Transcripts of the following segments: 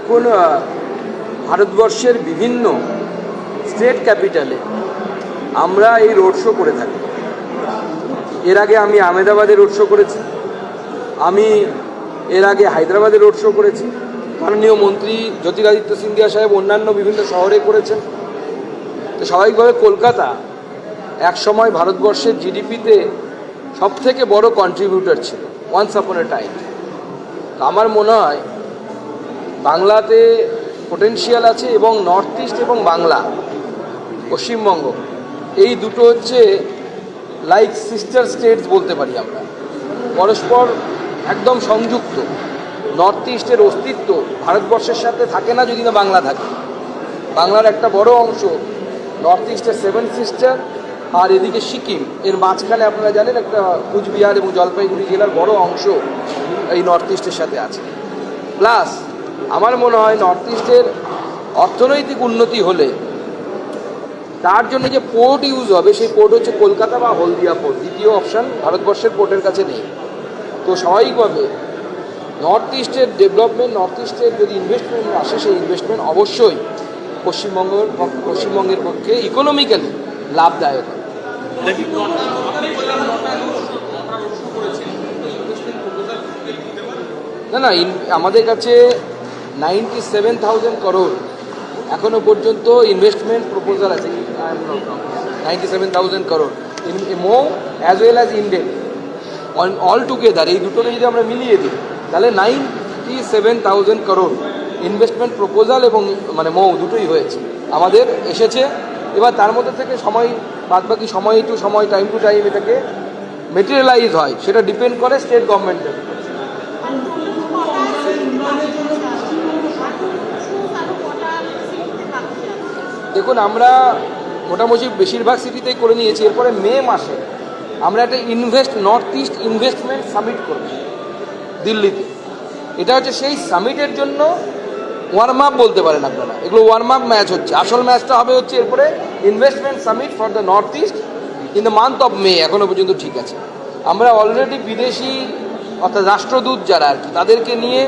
দেখুন, ভারতবর্ষের বিভিন্ন স্টেট ক্যাপিটালে আমরা এই রোড শো করে থাকি। এর আগে আমি আহমেদাবাদে রোড শো করেছি, আমি এর আগে হায়দ্রাবাদে রোড শো করেছি, মাননীয় মন্ত্রী জ্যোতিরাদিত্য সিন্ধিয়া সাহেব অন্যান্য বিভিন্ন শহরে করেছেন। তো স্বাভাবিকভাবে কলকাতা একসময় ভারতবর্ষের জিডিপিতে সবথেকে বড় কন্ট্রিবিউটর ছিল ওয়ান্স আপন এ টাইম। আমার মনে হয় বাংলাতে পোটেনশিয়াল আছে, এবং নর্থ ইস্ট এবং বাংলা, পশ্চিমবঙ্গ, এই দুটো হচ্ছে লাইক সিস্টার স্টেটস বলতে পারি আমরা, পরস্পর একদম সংযুক্ত। নর্থ ইস্টের অস্তিত্ব ভারতবর্ষের সাথে থাকে না যদি না বাংলা থাকে। বাংলার একটা বড় অংশ নর্থ ইস্টের 7 সিস্টার, আর এদিকে সিকিম, এর মাঝখানে আপনারা জানেন একটা কুচবিহার এবং জলপাইগুড়ি জেলার বড় অংশ এই নর্থ ইস্টের সাথে আছে। প্লাস আমার মনে হয় নর্থ ইস্টের অর্থনৈতিক উন্নতি হলে তার জন্য যে পোর্ট ইউজ হবে, সেই পোর্ট হচ্ছে কলকাতা বা হলদিয়া পোর্ট। দ্বিতীয় অপশান ভারতবর্ষের পোর্টের কাছে নেই। তো স্বাভাবিকভাবে নর্থ ইস্টের ডেভেলপমেন্ট, নর্থ ইস্টের যদি ইনভেস্টমেন্ট আসে, সেই ইনভেস্টমেন্ট অবশ্যই পশ্চিমবঙ্গের পক্ষে ইকোনমিক্যালি লাভদায়ক। না, আমাদের কাছে 97,000 করোড় এখনো পর্যন্ত ইনভেস্টমেন্ট প্রপোজাল আছে। 97,000 করোড় ইন মো as well as Indian all together. এই দুটোকে যদি আমরা মিলিয়ে দিই তাহলে 97,000 করোড় ইনভেস্টমেন্ট প্রপোজাল এবং মৌ দুটোই হয়েছে, আমাদের এসেছে। এবার তার মধ্যে থেকে সময় বাদবাকি সময় টু সময়, টাইম টু টাইম এটাকে মেটেরিয়ালাইজ হয়, সেটা ডিপেন্ড করে স্টেট গভর্নমেন্টের। দেখুন, আমরা মোটামুটি বেশিরভাগ সিটিতেই করে নিয়েছি। এরপরে মে মাসে আমরা একটা নর্থ ইস্ট ইনভেস্টমেন্ট সামিট করব দিল্লিতে। এটা হচ্ছে সেই সামিটের জন্য ওয়ার্ম আপ বলতে পারেন আপনারা, এগুলো ওয়ার্ম আপ ম্যাচ হচ্ছে। আসল ম্যাচটা হবে হচ্ছে এরপরে investment summit for the north east in the month of May. এখনও পর্যন্ত ঠিক আছে। আমরা অলরেডি বিদেশি অর্থাৎ রাষ্ট্রদূত যারা আর কি, তাদেরকে নিয়ে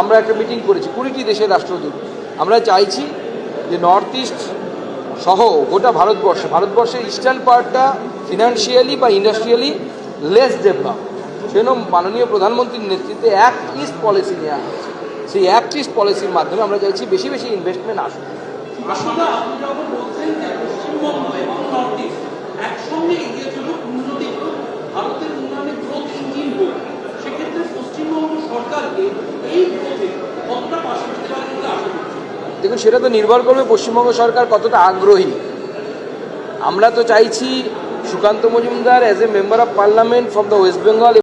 আমরা একটা মিটিং করেছি, 20টি দেশের রাষ্ট্রদূত। আমরা চাইছি যে নর্থ ইস্ট সহ গোটা ভারতবর্ষের ইস্টার্ন পার্টটা ফিনান্সিয়ালি বা ইন্ডাস্ট্রিয়ালি লেস ডেভেলপ, সেজন্য মাননীয় প্রধানমন্ত্রীর নেতৃত্বে অ্যাক্ট ইস্ট পলিসি নেওয়া হয়েছে। সেই অ্যাক্ট ইস্ট পলিসির মাধ্যমে আমরা চাইছি বেশি বেশি ইনভেস্টমেন্ট আসুক। দেখুন, সেটা তো নির্ভর করবে পশ্চিমবঙ্গ সরকার কতটা আগ্রহী। আমরা তো চাইছি Sukanta Majumdar as a member of parliament from the West Bengal